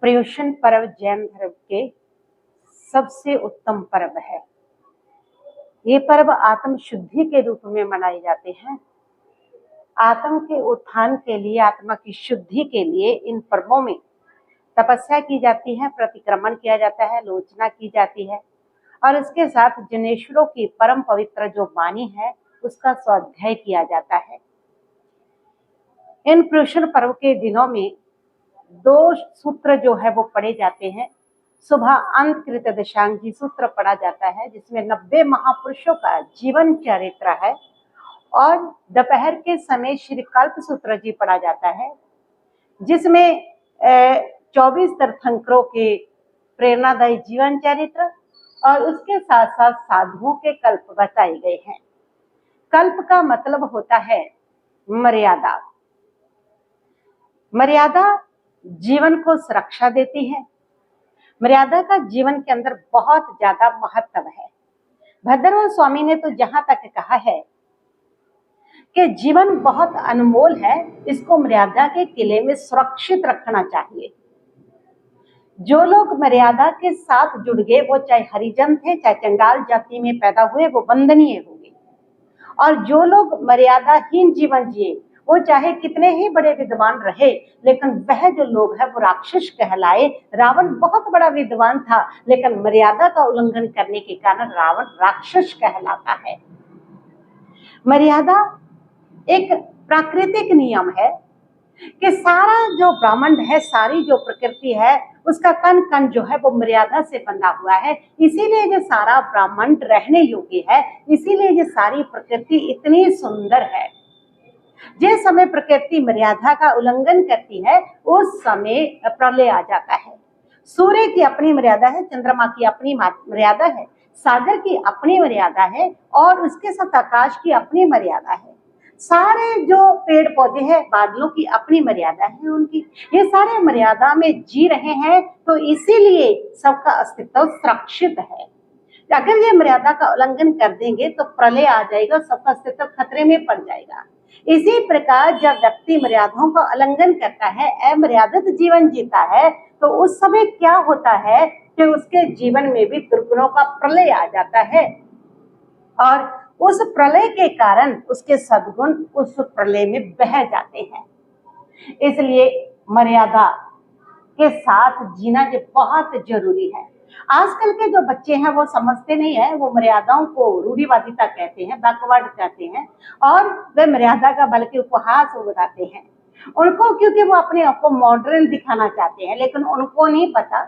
पर्युषण पर्व जैन धर्म के सबसे उत्तम पर्व है। ये पर्व आत्म शुद्धि के रूप में मनाए जाते हैं। आत्म के उत्थान के लिए, आत्मा की शुद्धि के लिए इन पर्वों में तपस्या की जाती है, प्रतिक्रमण किया जाता है, लोचना की जाती है और इसके साथ जनेश्वरों की परम पवित्र जो वाणी है उसका स्वाध्याय किया जाता है। इन पर्युषण पर्व के दिनों में 2 सूत्र जो है वो पढ़े जाते हैं। सुबह अंतकृत दशांगी सूत्र पढ़ा जाता है जिसमें 90 महापुरुषों का जीवन चरित्र है और दोपहर के समय श्री कल्प सूत्र जी पढ़ा जाता है जिसमें 24 तीर्थंकरों के प्रेरणादायी जीवन चरित्र और उसके साथ साथ साधुओं के कल्प बताए गए हैं। कल्प का मतलब होता है मर्यादा। मर्यादा जीवन को सुरक्षा देती है। मर्यादा का जीवन के अंदर बहुत ज्यादा महत्व है। भद्रवह स्वामी ने तो जहां तक कहा है कि जीवन बहुत अनमोल है, इसको मर्यादा के किले में सुरक्षित रखना चाहिए। जो लोग मर्यादा के साथ जुड़ गए, वो चाहे हरिजन थे चाहे चंडाल जाति में पैदा हुए, वो वंदनीय होंगे। और जो लोग मर्यादाहीन जीवन जिए, वो चाहे कितने ही बड़े विद्वान रहे, लेकिन वह जो लोग है वो राक्षस कहलाए। रावण बहुत बड़ा विद्वान था, लेकिन मर्यादा का उल्लंघन करने के कारण रावण राक्षस कहलाता है। मर्यादा एक प्राकृतिक नियम है कि सारा जो ब्रह्मांड है, सारी जो प्रकृति है, उसका कण कण जो है वो मर्यादा से बंधा हुआ है। इसीलिए ये सारा ब्रह्मांड रहने योग्य है, इसीलिए ये सारी प्रकृति इतनी सुंदर है। जिस समय प्रकृति मर्यादा का उल्लंघन करती है उस समय प्रलय आ जाता है। सूर्य की अपनी मर्यादा है, चंद्रमा की अपनी मर्यादा है, सागर की अपनी मर्यादा है और उसके साथ आकाश की अपनी मर्यादा है। सारे जो पेड़ पौधे हैं, बादलों की अपनी मर्यादा है उनकी। ये सारे मर्यादा में जी रहे हैं, तो इसीलिए सबका अस्तित्व सुरक्षित है। अगर ये मर्यादा का उल्लंघन कर देंगे तो प्रलय आ जाएगा, सबका अस्तित्व खतरे में पड़ जाएगा। इसी प्रकार जब व्यक्ति मर्यादाओं का उल्लंघन करता है, अमर्यादित जीवन जीता है, तो उस समय क्या होता है कि उसके जीवन में भी दुर्गुणों का प्रलय आ जाता है और उस प्रलय के कारण उसके सद्गुण उस प्रलय में बह जाते हैं। इसलिए मर्यादा के साथ जीना ये बहुत जरूरी है। आजकल के जो बच्चे हैं वो समझते नहीं है, वो मर्यादाओं को रूढ़िवादिता कहते हैं, बैकवर्ड कहते हैं और वे मर्यादा का बल्कि उपहास उड़ाते हैं उनको, क्योंकि वो अपने आप को मॉडर्न दिखाना चाहते हैं। लेकिन उनको नहीं पता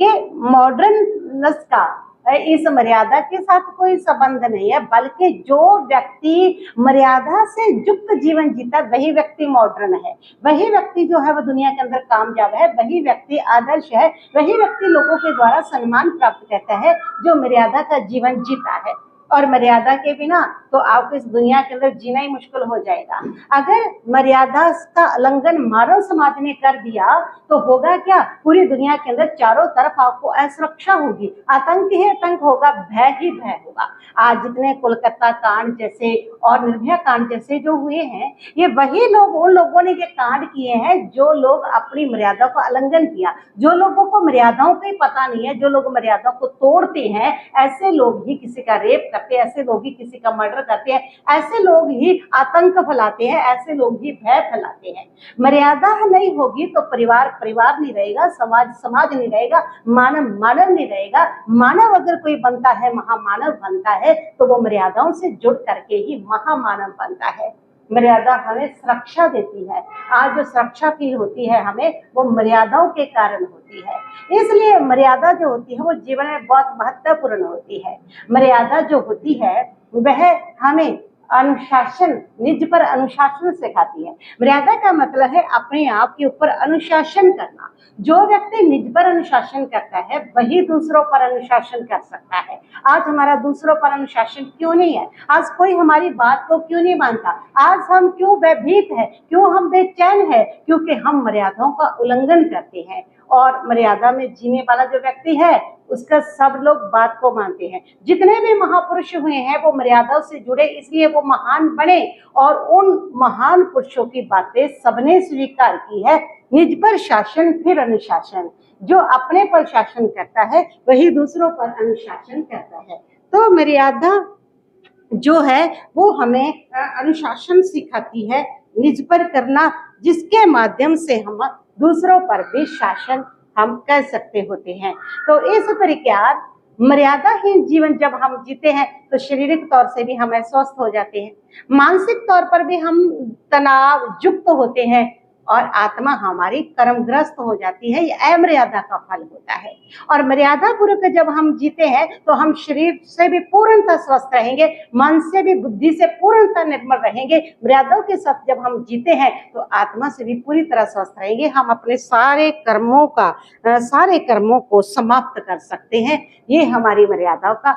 कि मॉडर्ननेस का इस मर्यादा के साथ कोई संबंध नहीं है, बल्कि जो व्यक्ति मर्यादा से युक्त जीवन जीता वही व्यक्ति मॉडर्न है। वही व्यक्ति जो है वो दुनिया के अंदर कामयाब है, वही व्यक्ति आदर्श है, वही व्यक्ति लोगों के द्वारा सम्मान प्राप्त करता है जो मर्यादा का जीवन जीता है। और मर्यादा के बिना तो आपको इस दुनिया के अंदर जीना ही मुश्किल हो जाएगा। अगर मर्यादा का उल्लंघन मानव समाज ने कर दिया तो होगा क्या, पूरी दुनिया के अंदर चारों तरफ आपको असुरक्षा होगी, आतंक ही आतंक होगा, भय ही भय होगा। आज जितने कोलकाता कांड जैसे और निर्भया कांड जैसे जो हुए हैं, ये वही लोग, उन लोगों ने ये कांड किए हैं जो लोग अपनी मर्यादा का उल्लंघन किया, जो लोगों को मर्यादाओं का ही पता नहीं है, जो लोग मर्यादा को तोड़ते हैं, ऐसे लोग ही किसी का रेप करते हैं, ऐसे लोग ही किसी का मर्डर करते हैं, ऐसे लोग ही आतंक फैलाते हैं, ऐसे लोग ही भय फैलाते हैं। मर्यादा नहीं होगी तो परिवार परिवार नहीं रहेगा, समाज समाज नहीं रहेगा, मानव मानव नहीं रहेगा। मानव अगर कोई बनता है, महामानव बनता है, तो वो मर्यादाओं से जुड़ करके ही महामानव बनता है। मर्यादा हमें सुरक्षा देती है। आज जो सुरक्षा फील होती है हमें, वो मर्यादाओं के कारण होती है। इसलिए मर्यादा जो होती है वो जीवन में बहुत महत्वपूर्ण होती है। मर्यादा जो होती है वह हमें अनुशासन, निज पर अनुशासन सिखाती है। मर्यादा का मतलब है अपने आप के ऊपर अनुशासन करना। जो व्यक्ति निज पर अनुशासन करता है वही दूसरों पर अनुशासन कर सकता है। आज हमारा दूसरों पर अनुशासन क्यों नहीं है? आज कोई हमारी बात को क्यों नहीं मानता? आज हम क्यों भयभीत है, क्यों हम बेचैन है? क्योंकि हम मर्यादाओं का उल्लंघन करते हैं। और मर्यादा में जीने वाला जो व्यक्ति है उसका सब लोग बात को मानते हैं। जितने भी महापुरुष हुए हैं वो मर्यादा से जुड़े, इसलिए वो महान बने और उन महान पुरुषों की बातें सबने स्वीकार की है। निज पर शासन फिर अनुशासन। जो अपने पर शासन करता है वही दूसरों पर अनुशासन करता है। तो मर्यादा जो है वो हमें अनुशासन सिखाती है, निज पर करना, जिसके माध्यम से हम दूसरों पर भी शासन हम कर सकते होते हैं। तो इस प्रकार मर्यादाहीन जीवन जब हम जीते हैं तो शारीरिक तौर से भी हम अस्वस्थ हो जाते हैं, मानसिक तौर पर भी हम तनाव युक्त होते हैं और आत्मा हमारी कर्मग्रस्त हो जाती है। ये अमर्यादा का फल होता है। और मर्यादा पूर्वक जब हम जीते हैं तो हम शरीर से भी पूर्णतः स्वस्थ रहेंगे, मन से भी, बुद्धि से पूर्णतः निर्मल रहेंगे। मर्यादाओं के साथ जब हम जीते हैं तो आत्मा से भी पूरी तरह स्वस्थ रहेंगे। हम अपने सारे कर्मों को समाप्त कर सकते हैं। ये हमारी मर्यादाओं का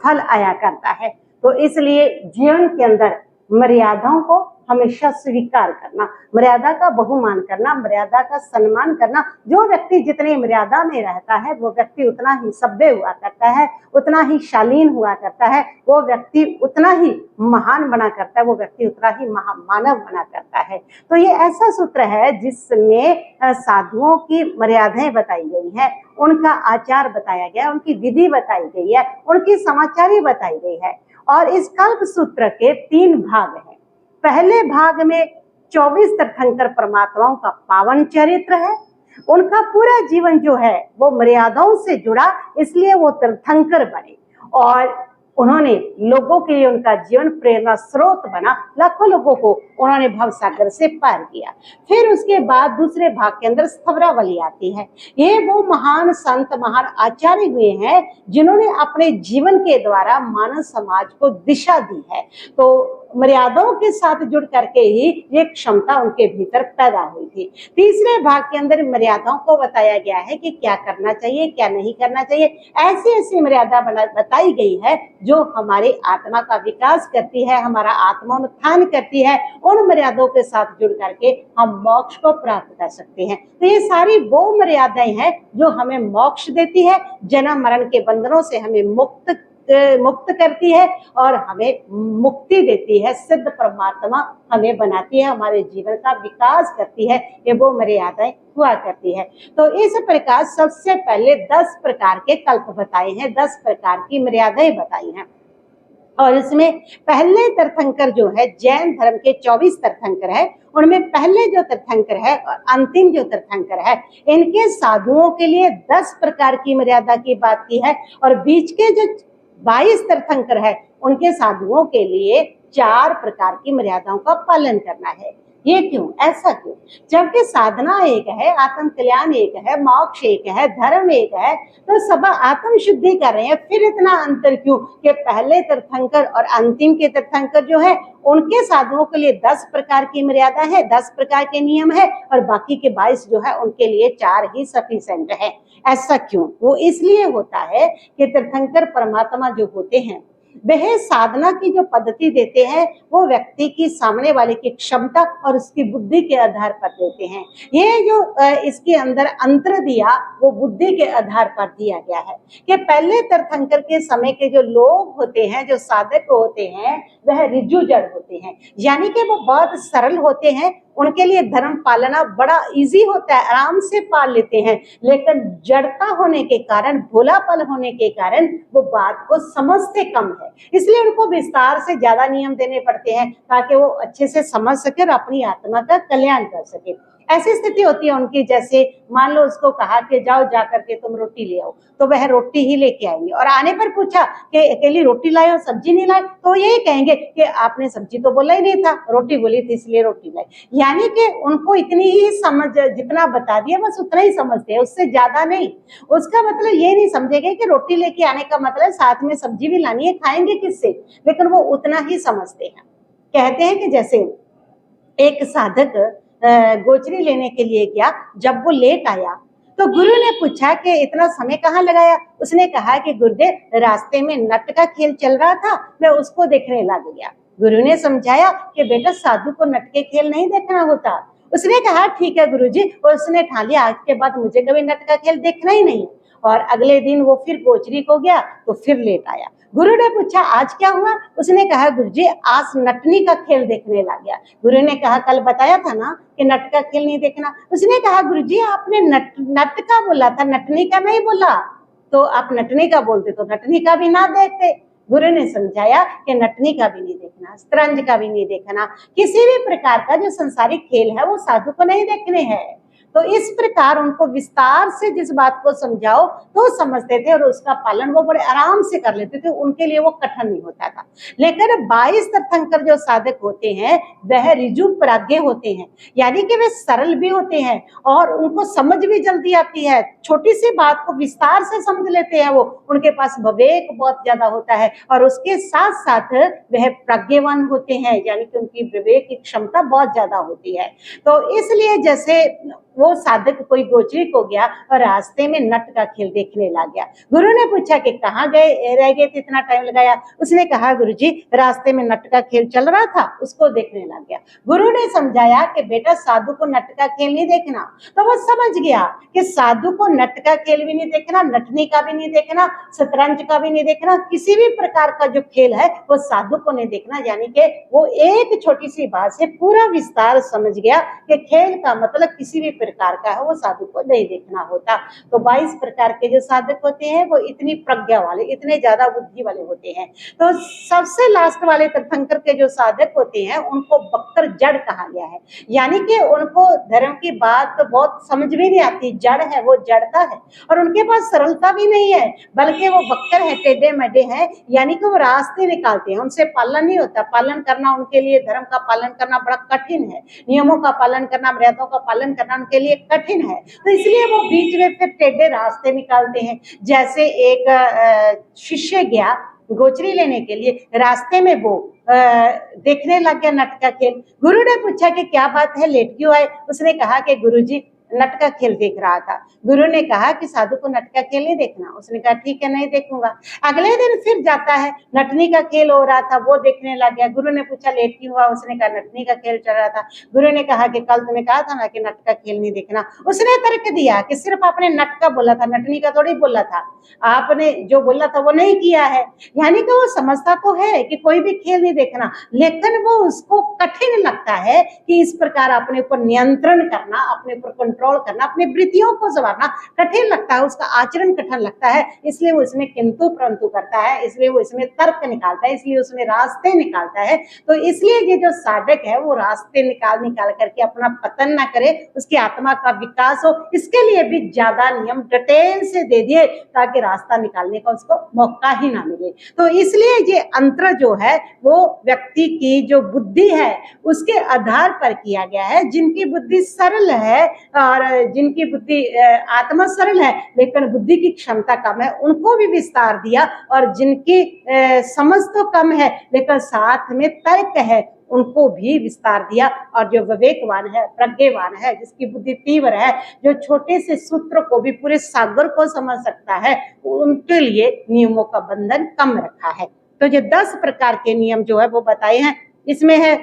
फल आया करता है। तो इसलिए जीवन के अंदर मर्यादाओं को हमेशा स्वीकार करना, मर्यादा का बहुमान करना, मर्यादा का सम्मान करना। जो व्यक्ति जितनी मर्यादा में रहता है वो व्यक्ति उतना ही सभ्य हुआ करता है, उतना ही शालीन हुआ करता है, वो व्यक्ति उतना ही महान बना करता है, वो व्यक्ति उतना ही महामानव बना करता है। तो ये ऐसा सूत्र है जिसमें साधुओं की मर्यादाएं बताई गई है, उनका आचार बताया गया, उनकी विधि बताई गई है, उनकी समाचारी बताई गई है। और इस कल्प सूत्र के 3 भाग हैं। पहले भाग में 24 तीर्थंकर परमात्माओं का पावन चरित्र है। उनका पूरा जीवन जो है वो मर्यादाओं से जुड़ा, इसलिए वो तीर्थंकर बने और उन्होंने लोगों के लिए उनका जीवन प्रेरणा स्रोत बना। लाखों लोगों को उन्होंने भवसागर से पार किया। फिर उसके बाद दूसरे भाग के अंदर स्थवरावली आती है। ये वो महान संत, महान आचार्य हुए हैं जिन्होंने अपने जीवन के द्वारा मानव समाज को दिशा दी है। तो मर्यादाओं के साथ जुड़ करके ही ये क्षमता उनके भीतर पैदा हुई थी। तीसरे भाग के अंदर मर्यादाओं को बताया गया है कि क्या करना चाहिए, क्या नहीं करना चाहिए। ऐसी ऐसी मर्यादा बताई गई है जो हमारे आत्मा का विकास करती है, हमारा आत्मोत्थान करती है। उन मर्यादाओं के साथ जुड़ करके हम मोक्ष को प्राप्त कर सकते हैं। तो ये सारी वो मर्यादाएं हैं जो हमें मोक्ष देती है, जन्म मरण के बंधनों से हमें मुक्त करती है और हमें मुक्ति देती है। सिद्ध परमात्मा हमें बनाती है, हमारे जीवन का विकास करती है। ये वो मर्यादाएं हुआ करती है। तो इस प्रकार सबसे पहले 10 प्रकार के कल्प बताए हैं, 10 प्रकार की मर्यादाएं बताई हैं। और इसमें पहले तीर्थंकर जो है, जैन धर्म के 24 तीर्थंकर है, उनमें पहले जो तीर्थंकर है और अंतिम जो तीर्थंकर है, इनके साधुओं के लिए 10 प्रकार की मर्यादा की बात की है। और बीच के जो 22 तीर्थंकर है उनके साधुओं के लिए 4 प्रकार की मर्यादाओं का पालन करना है। ये क्यों, ऐसा क्यों? जबकि साधना एक है, आत्म कल्याण एक है, मोक्ष एक है, धर्म एक है, तो सब आत्म शुद्धि कर रहे हैं। फिर इतना अंतर क्यों कि पहले तीर्थंकर और अंतिम के तीर्थंकर जो है उनके साधुओं के लिए 10 प्रकार की मर्यादा है, 10 प्रकार के नियम है और बाकी के 22 जो है उनके लिए 4 ही सफिशिएंट है। ऐसा क्यों? वो इसलिए होता है कि तीर्थंकर परमात्मा जो होते हैं वह साधना की जो पद्धति देते हैं वो व्यक्ति की, सामने वाले की क्षमता और उसकी बुद्धि के आधार पर देते हैं। ये जो इसके अंदर अंतर दिया वो बुद्धि के आधार पर दिया गया है कि पहले तीर्थंकर के समय के जो लोग होते हैं, जो साधक होते हैं, वह ऋजु जड़ होते हैं, यानी कि वो बहुत सरल होते हैं। उनके लिए धर्म पालना बड़ा इजी होता है, आराम से पाल लेते हैं। लेकिन जड़ता होने के कारण, भोलापन होने के कारण वो बात को समझते कम है, इसलिए उनको विस्तार से ज्यादा नियम देने पड़ते हैं ताकि वो अच्छे से समझ सके और अपनी आत्मा का कल्याण कर सके। ऐसी स्थिति होती है उनकी, जैसे मान लो उसको कहा कि जाओ जा करके तुम रोटी ले आओ, तो वह रोटी ही लेके आएंगे। और आने पर पूछा कि अकेली रोटी लाए हो, सब्जी नहीं लाए, तो यही कहेंगे कि आपने सब्जी तो बोला ही नहीं था, रोटी बोली थी इसलिए रोटी लाई। यानी कि उनको इतनी ही समझ, जितना बता दिया बस उतना ही समझते हैं, उससे ज्यादा नहीं। उसका मतलब ये नहीं समझेंगे कि रोटी लेके आने का मतलब साथ में सब्जी भी लानी है, खाएंगे किससे, लेकिन वो उतना ही समझते हैं। कहते हैं कि जैसे एक साधक गोचरी लेने के लिए गया, जब वो लेट आया तो गुरु ने पूछा कि इतना समय कहाँ लगाया। उसने कहा कि गुरुदेव रास्ते में नट का खेल चल रहा था, मैं उसको देखने लग गया। गुरु ने समझाया कि बेटा साधु को नट के खेल नहीं देखना होता। उसने कहा ठीक है गुरुजी, और उसने ठान लिया आज के बाद मुझे कभी नट का खेल देखना ही नहीं। और अगले दिन वो फिर गोचरी को गया तो फिर लेट आया। गुरु ने पूछा आज क्या हुआ? उसने कहा गुरुजी आज नटनी का खेल देखने लग गया। गुरु ने कहा कल बताया था ना कि नट का खेल नहीं देखना। उसने कहा गुरुजी आपने नट का बोला था, नटनी का नहीं बोला, तो आप नटनी का बोलते तो नटनी का भी ना देखते। गुरु ने समझाया कि नटनी का भी नहीं देखना, शतरंज का भी नहीं देखना, किसी भी प्रकार का जो संसारिक खेल है वो साधु को नहीं देखने हैं। तो इस प्रकार उनको विस्तार से जिस बात को समझाओ तो समझते थे और उसका पालन वो बड़े आराम से कर लेते थे, उनके लिए वो कठिन नहीं होता था। लेकिन 22 तीर्थंकर जो साधक होते हैं वह ऋजु प्राज्ञ होते हैं, यानी कि वे सरल भी होते हैं और उनको समझ भी जल्दी आती है, छोटी सी बात को विस्तार से समझ लेते हैं वो, उनके पास विवेक बहुत ज्यादा होता है और उसके साथ साथ वह प्रज्ञावान होते हैं, यानी कि उनकी विवेक की क्षमता बहुत ज्यादा होती है। तो इसलिए जैसे वो साधक कोई गोचरी को गया और रास्ते में नट का खेल देखने लग गया। गुरु ने पूछा कि कहाँ गए रह गए, इतना टाइम लगाया? उसने कहा गुरुजी रास्ते में नट का खेल चल रहा था, उसको देखने लग गया। गुरु ने समझाया कि बेटा साधु को नट का खेल नहीं देखना। तो वो समझ गया कि साधु को नट का खेल भी नहीं देखना, नटनी का भी नहीं देखना, शतरंज का भी नहीं देखना, किसी भी प्रकार का जो खेल है वो साधु को नहीं देखना। यानी कि वो एक छोटी सी बात से पूरा विस्तार समझ गया कि खेल का मतलब किसी भी प्रकार का है वो साधु को नहीं देखना होता। तो 22 प्रकार के जो साधक होते हैं वो इतनी प्रज्ञा वाले, इतने ज्यादा बुद्धि वाले होते हैं। तो सबसे लास्ट वाले तीर्थंकर के जो साधक होते हैं उनको बक्कर जड़ कहा गया है, यानी कि उनको धर्म की बात बहुत समझ भी नहीं आती, जड़ है वो, जड़ता है और उनके पास सरलता भी नहीं है, बल्कि वो बक्कर है, टेढ़े मेढ़े हैं, यानी कि वो रास्ते निकालते हैं, उनसे पालन नहीं होता। पालन करना उनके लिए, धर्म का पालन करना बड़ा कठिन है, नियमों का पालन करना, मर्यादाओं का पालन करना उनके लिए कठिन है। तो इसलिए वो बीच में फिर टेढ़े रास्ते निकालते हैं। जैसे एक शिष्य गया गोचरी लेने के लिए, रास्ते में वो देखने लग गया नट का खेल। गुरु ने पूछा कि क्या बात है, लेट क्यों आए? उसने कहा कि गुरुजी नट का खेल देख रहा था। गुरु ने कहा कि साधु को नट का खेल नहीं देखना। उसने कहा ठीक है नहीं देखूंगा। अगले दिन फिर जाता है, नटनी का खेल हो रहा था, वो देखने लग गया। गुरु ने पूछा लेट क्यों हुआ? उसने कहा नटनी का खेल चल रहा था। गुरु ने कहा कि कल तुमने कहा था ना कि नट का खेल नहीं देखना। उसने तर्क दिया कि सिर्फ आपने नट का बोला था, नटनी का थोड़ी बोला था, आपने जो बोला था वो नहीं किया है। यानी कि वो समझता तो है कि कोई भी खेल नहीं देखना, लेकिन वो उसको कठिन लगता है कि इस प्रकार अपने ऊपर नियंत्रण करना, अपने ऊपर कंट्रोल करना, अपनी वृत्तियों को संवारना कठिन लगता है, उसका आचरण कठिन लगता है। इसलिए वो इसमें किंतु परंतु करता है, इसलिए वो इसमें तर्क निकालता है, इसलिए उसमें रास्ते निकालता है। तो इसलिए ये जो साधक है वो रास्ते निकाल करके अपना पतन ना करे, उसकी आत्मा का विकास हो, इसके लिए भी ज्यादा नियम डिटेल से दे दिए ताकि रास्ता निकालने का उसको मौका ही ना मिले। तो इसलिए ये अंतर जो है वो व्यक्ति की जो बुद्धि है उसके आधार पर किया गया है। जिनकी बुद्धि सरल है और जिनकी बुद्धि आत्मा सरल है लेकिन बुद्धि की क्षमता कम है, उनको भी विस्तार दिया, और जिनकी समझ तो कम है लेकिन साथ में तर्क है उनको भी विस्तार दिया। और जो विवेकवान है, प्रज्ञावान है, जिसकी बुद्धि तीव्र है, जो छोटे से सूत्र को भी पूरे सागर को समझ सकता है, उनके लिए नियमों का बंधन कम रखा है। तो ये 10 प्रकार के नियम जो है वो बताए हैं। इसमें है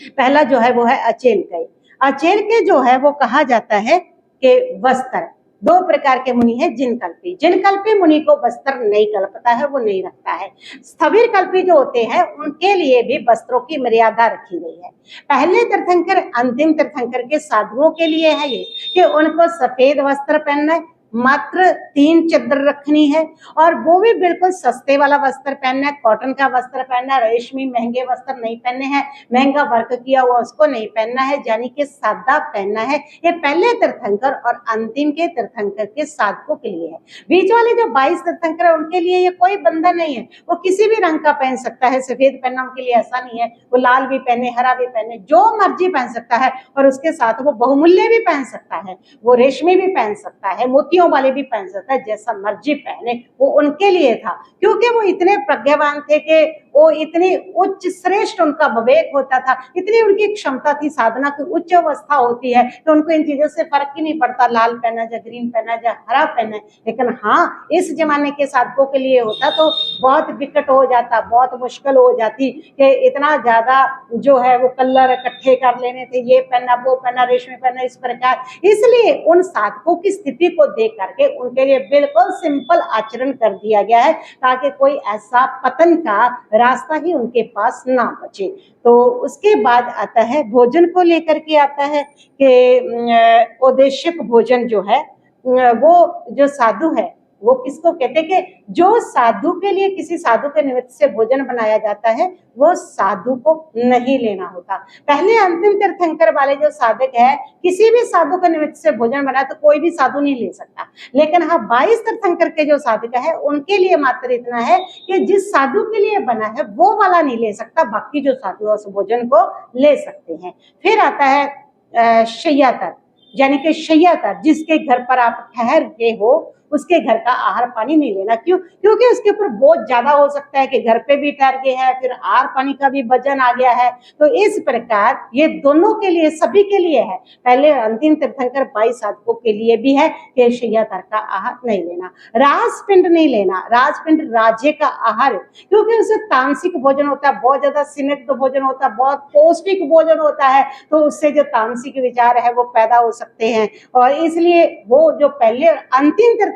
पहला जो है वो है अचेल के। अचेल के जो है वो कहा जाता है कि वस्त्र, 2 प्रकार के मुनि है, जिनकल्पी। जिनकल्पी मुनि को वस्त्र नहीं कल्पता है, वो नहीं रखता है। स्थविर कल्पी जो होते हैं उनके लिए भी वस्त्रों की मर्यादा रखी गई है। पहले तीर्थंकर अंतिम तीर्थंकर के साधुओं के लिए है ये कि उनको सफेद वस्त्र पहनना है, मात्र 3 चद्दर रखनी है, और वो भी बिल्कुल सस्ते वाला वस्त्र पहनना है, कॉटन का वस्त्र पहनना है, रेशमी महंगे वस्त्र नहीं पहनने हैं, महंगा वर्क किया हुआ उसको नहीं पहनना है, यानी कि सादा पहनना है। ये पहले तीर्थंकर और अंतिम के तीर्थंकर के साधकों के लिए है। बीच वाले जो 22 तीर्थंकर है उनके लिए ये कोई बंधन नहीं है, वो किसी भी रंग का पहन सकता है। सफेद पहनना उनके लिए ऐसा नहीं है, वो लाल भी पहने, हरा भी पहने, जो मर्जी पहन सकता है, और उसके साथ वो बहुमूल्य भी पहन सकता है, वो रेशमी भी पहन सकता है, मोतियों वाले भी पहन सकता है, जैसा मर्जी पहने, वो उनके लिए था। क्योंकि वो इतने प्रज्ञावान थे कि वो इतनी उच्च श्रेष्ठ उनका विवेक होता था, इतनी उनकी क्षमता थी, साधना की उच्च अवस्था होती है, तो उनको इन चीजों से फर्क ही नहीं पड़ता, लाल पहना जा, ग्रीन पहना जा, हरा पहना। लेकिन हाँ, इस जमाने के साधकों के लिए होता तो बहुत विकट हो जाता, बहुत मुश्किल हो जाती कि इतना ज्यादा जो है वो कलर इकट्ठे कर लेने थे, ये पहना वो पहना, रेशमी पहना, इस प्रकार। इसलिए उन साधकों की स्थिति को देख लेकर के उनके लिए बिल्कुल सिंपल आचरण कर दिया गया है, ताकि कोई ऐसा पतन का रास्ता ही उनके पास ना बचे। तो उसके बाद आता है भोजन को लेकर के आता है कि औदेशिक भोजन जो है वो जो साधु है वो किसको कहते हैं कि जो साधु के लिए किसी साधु के निमित्त से भोजन बनाया जाता है वो साधु को नहीं लेना होता। पहले अंतिम तीर्थंकर वाले जो साधक है, किसी भी साधु के निमित्त से भोजन बनाए तो कोई भी साधु नहीं ले सकता। लेकिन हाँ 22 तीर्थंकर के जो साधक है उनके लिए मात्र इतना है कि जिस साधु के लिए बना है वो वाला नहीं ले सकता, बाकी जो साधु उस भोजन को ले सकते हैं। फिर आता है शय्यातर, यानी कि शय्यातर जिसके घर पर आप ठहर के हो उसके घर का आहार पानी नहीं लेना। क्यों? क्योंकि उसके ऊपर बोझ ज्यादा हो सकता है कि घर पे भी ठहर गए हैं, फिर आहार पानी का भी वजन आ गया है। तो इस प्रकार ये दोनों के लिए, सभी के लिए है। पहले अंतिम तीर्थंकर 22 साधकों के लिए भी है कि शय्यातर का आहार नहीं लेना, राजपिंड नहीं लेना। राजपिंड राजे का आहार, क्योंकि उससे तामसिक भोजन होता है, बहुत ज्यादा स्निग्ध भोजन होता है, बहुत पौष्टिक भोजन होता है, तो उससे जो तामसिक विचार है वो पैदा हो सकते हैं। और इसलिए वो जो पहले अंतिम तीर्थंकर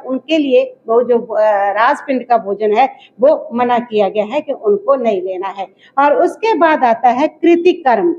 उनके लिए वो जो राजपिंड का भोजन है वो मना किया गया है कि उनको नहीं लेना है। और उसके बाद आता है कृतिकर्म।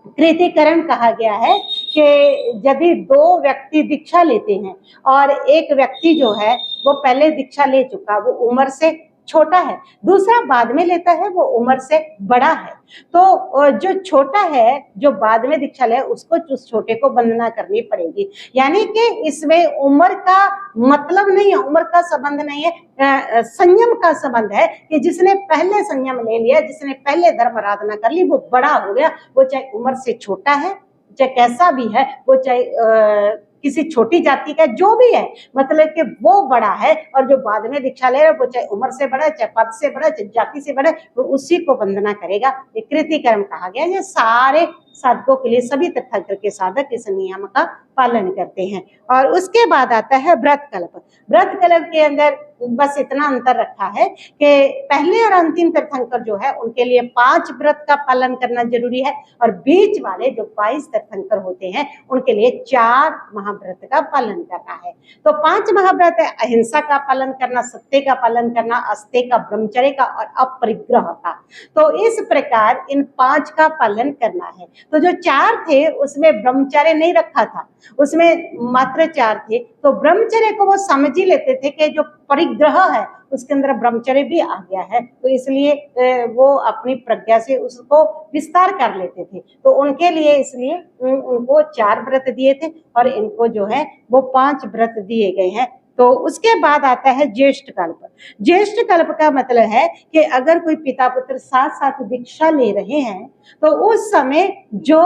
कृतिकर्म कहा गया है कि यदि 2 व्यक्ति दीक्षा लेते हैं और एक व्यक्ति जो है वो पहले दीक्षा ले चुका, वो उम्र से छोटा है, दूसरा बाद में लेता है वो उम्र से बड़ा है, तो जो छोटा है जो बाद में दीक्षा ले उसको उस छोटे को वंदना करनी पड़ेगी। यानी कि इसमें उम्र का मतलब नहीं है, उम्र का संबंध नहीं है, संयम का संबंध है कि जिसने पहले संयम ले लिया, जिसने पहले धर्म आराधना कर ली वो बड़ा हो गया। वो चाहे उम्र से छोटा है, चाहे कैसा भी है, वो चाहे किसी छोटी जाति का जो भी है, मतलब कि वो बड़ा है। और जो बाद में दीक्षा ले रहा है वो चाहे उम्र से बड़ा है, चाहे पद से बड़ा है, चाहे जाति से बड़ा है, वो उसी को वंदना करेगा। ये कृतिकर्म कहा गया। ये सारे साधकों के लिए, सभी तीर्थंकर के साधक इस नियम का पालन करते हैं। और उसके बाद आता है व्रत कल्प। व्रत कल्प के अंदर बस इतना अंतर रखा है कि पहले और अंतिम तीर्थंकर जो है उनके लिए 5 व्रत का पालन करना जरूरी है, और बीच वाले जो 22 तीर्थंकर होते हैं उनके लिए 4 महाव्रत का पालन करना है। तो 5 महाव्रत है अहिंसा का पालन करना, सत्य का पालन करना, अस्त्य का, ब्रह्मचर्य का और अपरिग्रह का। तो इस प्रकार इन 5 का पालन करना है। तो जो 4 थे उसमें ब्रह्मचर्य नहीं रखा था, उसमें मात्र 4 थे। तो ब्रह्मचर्य को वो समझ ही लेते थे कि जो परिग्रह है उसके अंदर ब्रह्मचर्य भी आ गया है, तो इसलिए वो अपनी प्रज्ञा से उसको विस्तार कर लेते थे। तो उनके लिए इसलिए उनको 4 व्रत दिए थे और इनको जो है वो 5 व्रत दिए गए हैं। तो उसके बाद आता है ज्येष्ठ कल्प। ज्येष्ठ कल्प का मतलब है कि अगर कोई पिता पुत्र साथ साथ दीक्षा ले रहे हैं तो उस समय जो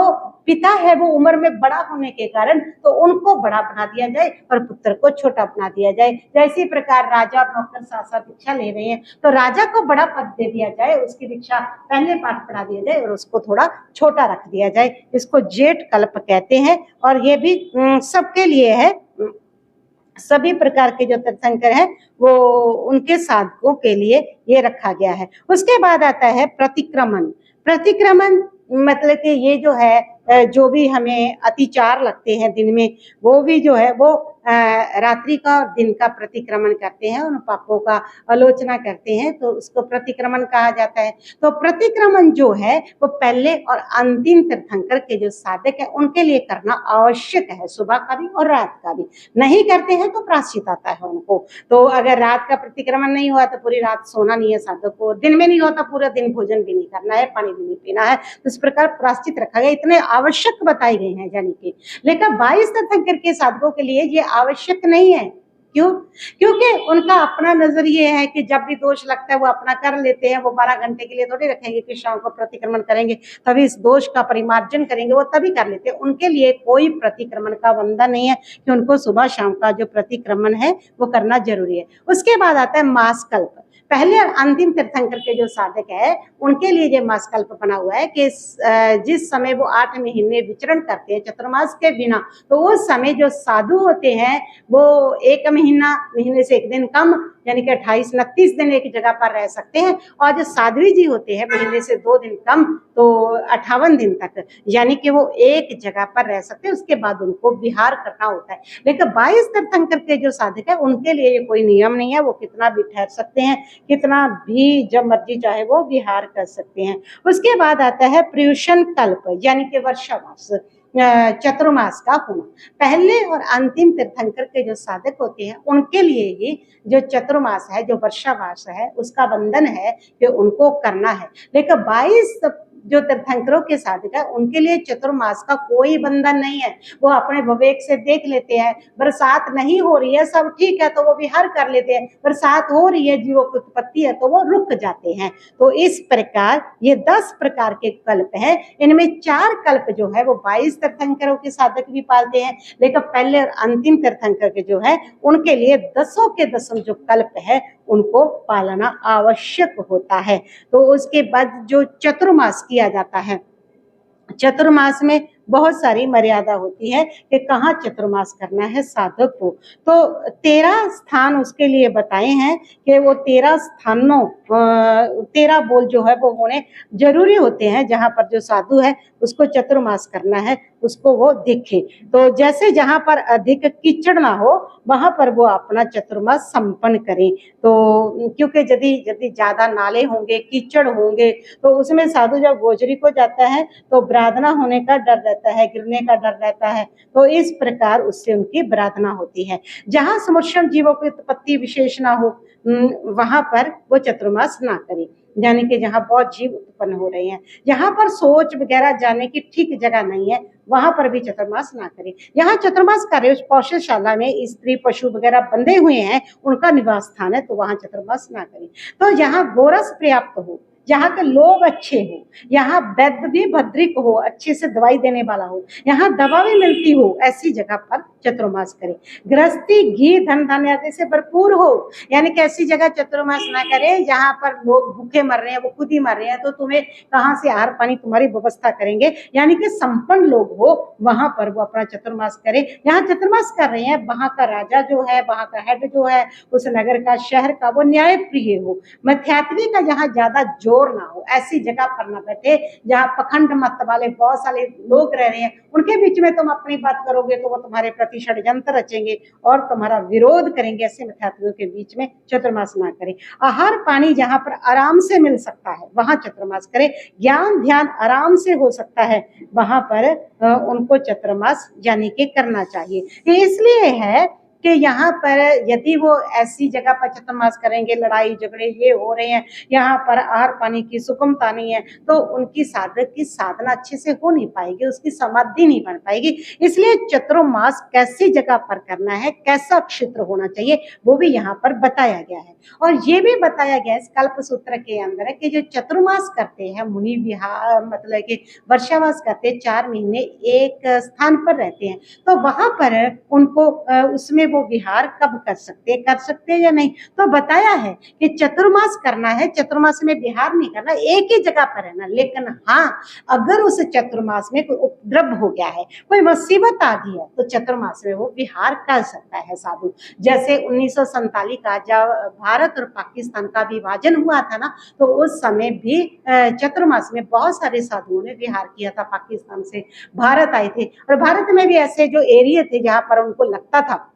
पिता है वो उम्र में बड़ा होने के कारण तो उनको बड़ा बना दिया जाए और पुत्र को छोटा बना दिया जाए। जैसे प्रकार राजा और नौकर साथ साथ दीक्षा ले रहे हैं तो राजा को बड़ा पद दे दिया जाए, उसकी दीक्षा पहले पाठ पढ़ा दिया जाए और उसको थोड़ा छोटा रख दिया जाए। इसको ज्येष्ठ कल्प कहते हैं। और ये भी सबके लिए है, सभी प्रकार के जो तीर्थंकर हैं वो उनके साधकों के लिए ये रखा गया है। उसके बाद आता है प्रतिक्रमण। प्रतिक्रमण मतलब कि ये जो है जो भी हमें अतिचार लगते हैं दिन में, वो भी जो है वो रात्रि का और दिन का प्रतिक्रमण करते हैं, उन पापों का आलोचना करते हैं, तो उसको प्रतिक्रमण कहा जाता है। तो प्रतिक्रमण जो है वो पहले और अंतिम तीर्थंकर के जो साधक है उनके लिए करना आवश्यक है, सुबह का भी और रात का भी। नहीं करते हैं तो प्रायश्चित आता है उनको। तो अगर रात का प्रतिक्रमण नहीं हुआ तो पूरी रात सोना नहीं है साधक को, दिन में नहीं होता पूरा दिन भोजन भी नहीं करना है, पानी भी नहीं पीना है। तो इस प्रकार प्रायश्चित रखा गया, इतने आवश्यक बताए गए हैं यानी कि। लेकिन 22 तीर्थंकर के साधकों के लिए ये आवश्यक नहीं है। क्यों? क्योंकि उनका अपना नजरिए है कि जब भी दोष लगता है वो अपना कर लेते हैं। वो 12 घंटे के लिए थोड़ी रखेंगे कि शाम को प्रतिक्रमण करेंगे तभी इस दोष का परिमार्जन करेंगे, वो तभी कर लेते हैं। उनके लिए कोई प्रतिक्रमण का बंधन नहीं है कि उनको सुबह शाम का जो प्रतिक्रमण है वो करना जरूरी है। उसके बाद आता है मास कल्प। पहले और अंतिम तीर्थंकर के जो साधक है उनके लिए ये मास कल्प बना हुआ है कि जिस समय वो 8 महीने विचरण करते हैं चतुर्मास के बिना, तो उस समय जो साधु होते हैं वो 1 महीने महीने से एक दिन कम यानी कि 28-29 दिन एक जगह पर रह सकते हैं। और जो साध्वी जी होते हैं महीने से 2 दिन कम तो 58 दिन तक यानी कि वो एक जगह पर रह सकते हैं, उसके बाद उनको विहार करना होता है। लेकिन 22 तीर्थंकर के जो साधक है उनके लिए ये कोई नियम नहीं है, वो कितना भी ठहर सकते हैं, कितना भी जब मर्जी चाहे वो विहार कर सकते हैं। उसके बाद आता है पर्युषण कल्प यानी कि वर्षावास, चतुर्मास का होना। पहले और अंतिम तीर्थंकर के जो साधक होते हैं उनके लिए ये जो चतुर्मास है, जो वर्षावास है, उसका बंधन है कि उनको करना है। लेकिन 22 जो तीर्थंकरों के साधक है उनके लिए चतुर्मास का कोई बंधन नहीं है। वो अपने विवेक से देख लेते हैं, बरसात नहीं हो रही है, सब ठीक है तो वो विहार कर लेते हैं, बरसात हो रही है, जीवों की उत्पत्ति है तो वो रुक जाते हैं। तो इस प्रकार ये 10 प्रकार के कल्प हैं। इनमें 4 कल्प जो है वो 22 तीर्थंकरों के साधक भी पालते हैं, लेकिन पहले और अंतिम तीर्थंकर के जो है उनके लिए 10 के 10 जो कल्प है उनको पालना आवश्यक होता है। तो उसके बाद जो चतुर्मास किया जाता है, चतुर्मास में बहुत सारी मर्यादा होती है कि कहाँ चतुर्मास करना है साधक को। तो 13 स्थान उसके लिए बताए हैं कि वो 13 स्थानों 13 बोल जो है वो होने जरूरी होते हैं, जहाँ पर जो साधु है उसको चतुर्मास करना है उसको वो दिखे। तो जैसे जहाँ पर अधिक कीचड़ ना हो वहां पर वो अपना चतुर्मास संपन्न करें। तो क्योंकि यदि ज्यादा नाले होंगे, कीचड़ होंगे तो उसमें साधु जब गोजरी को जाता है तो प्रार्थना होने का डर रहता है, गिरने का डर रहता है। तो इस प्रकार उससे उनकी प्रार्थना होती है। जहाँ समुष्म जीवों की उत्पत्ति विशेष ना हो वहां पर वो चतुर्मास ना करे, यानी कि जहाँ बहुत जीव उत्पन्न हो रहे हैं, जहाँ पर सोच वगैरह जाने की ठीक जगह नहीं है वहां पर भी चतुर्मास ना करें। यहाँ चतुर्मास कार्य पौषशाला में स्त्री पशु वगैरह बंधे हुए हैं, उनका निवास स्थान है, तो वहां चतुर्मास ना करें। तो यहाँ गोरस पर्याप्त हो, यहाँ के लोग अच्छे हो, यहाँ वैद्य भी भद्रिक हो, अच्छे से दवाई देने वाला हो, यहाँ दवा भी मिलती हो, ऐसी जगह पर चतुर्मास करें। गृहस्थी घी धन धान्य आदि से भरपूर हो, यानी कि ऐसी जगह चतुर्मास ना करें जहाँ पर लोग भूखे मर रहे हैं, वो खुद ही मर रहे हैं, तो तुम्हें कहाँ से आहार पानी तुम्हारी व्यवस्था करेंगे। यानी कि संपन्न लोग हो वहां पर वो अपना चतुर्मास करें। यहाँ चतुर्मास कर रहे हैं, वहां का राजा जो है, वहां का हेड जो है, उस नगर का शहर का वो न्याय प्रिय हो, मध्यात्वी का जहाँ ज्यादा जोर ना हो, ऐसी जगह पर ना बैठे जहाँ पखंड मत वाले बहुत सारे लोग रह रहे हैं, उनके बीच में तुम अपनी बात करोगे तो वो तुम्हारे प्रति षड्यंत्र रचेंगे और तुम्हारा विरोध करेंगे। ऐसे मिथ्यात्वियों के बीच में चतुर्मास ना करें। आहार पानी जहाँ पर आराम से मिल सकता है वहां चतुर्मास करें। ज्ञान ध्यान आराम से हो सकता है वहां पर उनको चतुर्मास यानी कि करना चाहिए। ये इसलिए है कि यहाँ पर यदि वो ऐसी जगह पर चतुर्मास करेंगे, लड़ाई झगड़े ये हो रहे हैं, यहाँ पर आहार पानी की सुगमता नहीं है, तो उनकी साधक की साधना अच्छे से हो नहीं पाएगी, उसकी समाधि नहीं बन पाएगी। इसलिए चतुर्मास कैसी जगह पर करना है, कैसा क्षेत्र होना चाहिए, वो भी यहाँ पर बताया गया है। और ये भी बताया गया है इस कल्प सूत्र के अंदर है कि जो चतुर्मास करते हैं मुनि विहार, मतलब कि वर्षावास करते हैं, 4 महीने एक स्थान पर रहते हैं, तो वहां पर उनको उसमें वो विहार कब कर सकते हैं या नहीं। तो बताया है कि चतुर्मास करना है, चतुर्मास में विहार नहीं करना, एक ही जगह पर रहना। लेकिन हाँ, अगर उस चतुर्मास में कोई उपद्रव हो गया है, कोई मुसीबत आ गई है, तो चतुर्मास में वो विहार कर सकता है साधु। जैसे 1947 का जब भारत और पाकिस्तान का विभाजन हुआ था ना, तो उस समय भी चतुर्मास में बहुत सारे साधुओं ने विहार किया था। पाकिस्तान से भारत आए थे और भारत में भी ऐसे जो एरिया थे जहां पर उनको लगता था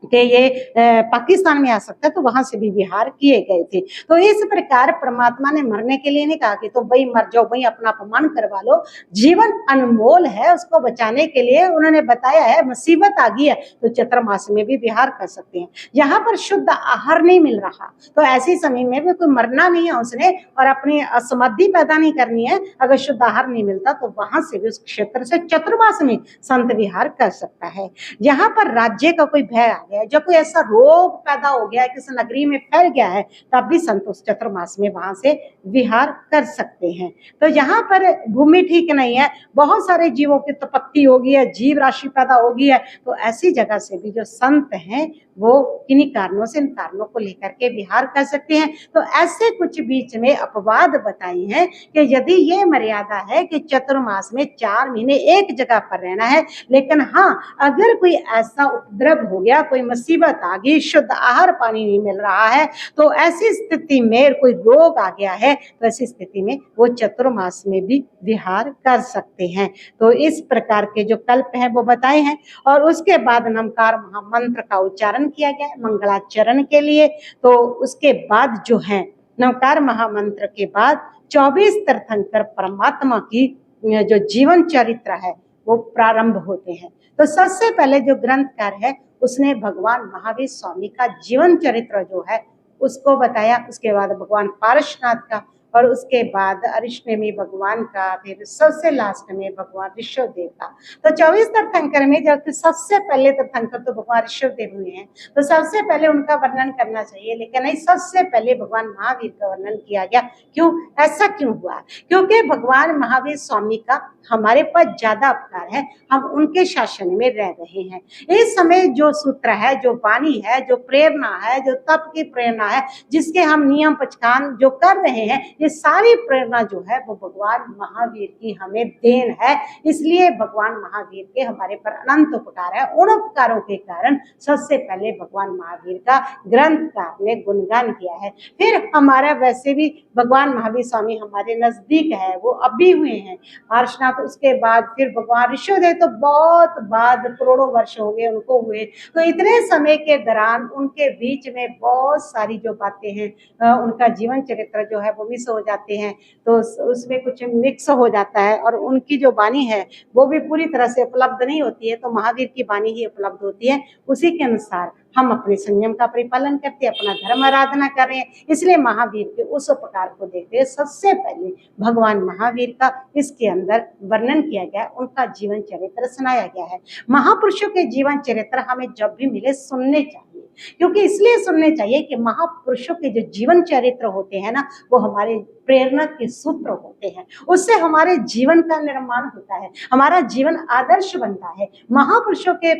कि ये पाकिस्तान में आ सकता है, तो वहां से भी विहार किए गए थे। तो इस प्रकार परमात्मा ने मरने के लिए नहीं कहा कि तो भाई मर जाओ, भाई अपना अपमान करवा लो। जीवन अनमोल है, उसको बचाने के लिए उन्होंने बताया है मुसीबत आ गई है तो चतुर्मास में भी विहार कर सकते हैं। यहाँ पर शुद्ध आहार नहीं मिल रहा तो ऐसे समय में भी कोई मरना नहीं है उसने और अपनी असमाधि पैदा नहीं करनी है। अगर शुद्ध आहार नहीं मिलता तो वहां से भी उस क्षेत्र से चतुर्मास में संत विहार कर सकता है। यहाँ पर राज्य का कोई भय गया, जब कोई ऐसा रोग पैदा हो गया है, किसी नगरी में फैल गया है, तब भी संत उस चतुर्मास में वहां से विहार कर सकते हैं। तो यहाँ पर भूमि ठीक नहीं है, बहुत सारे जीवों की उत्पत्ति होगी है, जीव राशि पैदा होगी है, तो ऐसी जगह से भी जो संत हैं वो किन्हीं कारणों से इन कारणों को लेकर के विहार कर सकते हैं। तो ऐसे कुछ बीच में अपवाद बताई हैं कि यदि ये मर्यादा है कि चतुर्मास में 4 महीने एक जगह पर रहना है, लेकिन हाँ, अगर कोई ऐसा उपद्रव हो गया, कोई मुसीबत आ गई, शुद्ध आहार पानी नहीं मिल रहा है, तो ऐसी स्थिति में कोई रोग आ गया है, तो ऐसी स्थिति में वो चतुर्मास में भी विहार कर सकते हैं। तो इस प्रकार के जो कल्प हैं वो बताए हैं। और उसके बाद नमकार महामंत्र का उच्चारण किया गया है मंगलाचरण के लिए। तो उसके बाद जो है नमकार महामंत्र के बाद 24 तीर्थंकर परमात्मा की जो जीवन चरित्र है वो प्रारंभ होते हैं। तो सबसे पहले जो ग्रंथकार है उसने भगवान महावीर स्वामी का जीवन चरित्र जो है उसको बताया, उसके बाद भगवान पारसनाथ का, और उसके बाद अरिष्टनेमी भगवान का, फिर सबसे लास्ट में भगवान ऋषभदेव का। तो 24 तीर्थंकर में जब सबसे पहले तीर्थंकर तो भगवान ऋषभदेव हुए हैं, तो सबसे पहले उनका वर्णन करना चाहिए, लेकिन नहीं, सबसे पहले भगवान महावीर का वर्णन किया गया। क्यों? ऐसा क्यों हुआ? क्योंकि भगवान महावीर स्वामी का हमारे पास ज्यादा उपकार है, हम उनके शासन में रह रहे हैं। इस समय जो सूत्र है, जो वाणी है, जो प्रेरणा है, जो तप की प्रेरणा है, जिसके हम नियम पचकान जो कर रहे हैं, ये सारी प्रेरणा जो है वो भगवान महावीर की हमें देन है। इसलिए भगवान महावीर के हमारे पर अनंत उपकार है। उन उपकारों के कारण सबसे पहले भगवान महावीर का ग्रंथकार ने गुणगान किया है। फिर हमारा वैसे भी भगवान महावीर स्वामी हमारे नजदीक है, वो अभी हुए हैं पार्श्वनाथ, उसके बाद फिर भगवान ऋषभदेव तो बहुत बाद, करोड़ों वर्ष हो गए उनको हुए। तो इतने समय के दौरान उनके बीच में बहुत सारी जो बातें हैं, उनका जीवन चरित्र जो है वो मिस हो जाते हैं, तो उसमें कुछ मिक्स हो जाता है, और उनकी जो वाणी है वो भी पूरी तरह से उपलब्ध नहीं होती है। तो महावीर की वाणी ही उपलब्ध होती है, उसी के अनुसार हम अपने संयम का परिपालन करते हैं, अपना धर्म आराधना कर रहे हैं। इसलिए महावीर के उस उपकार को देखते हुए सबसे पहले भगवान महावीर का इसके अंदर वर्णन किया गया, उनका जीवन चरित्र सुनाया गया है। महापुरुषों के जीवन चरित्र हमें जब भी मिले सुनने चाहिए, क्योंकि इसलिए सुनने चाहिए कि महापुरुषों के जो जीवन चरित्र होते हैं ना, वो हमारे प्रेरणा के सूत्र होते हैं। उससे हमारे जीवन का निर्माण होता है, हमारा जीवन आदर्श बनता है। महापुरुषों के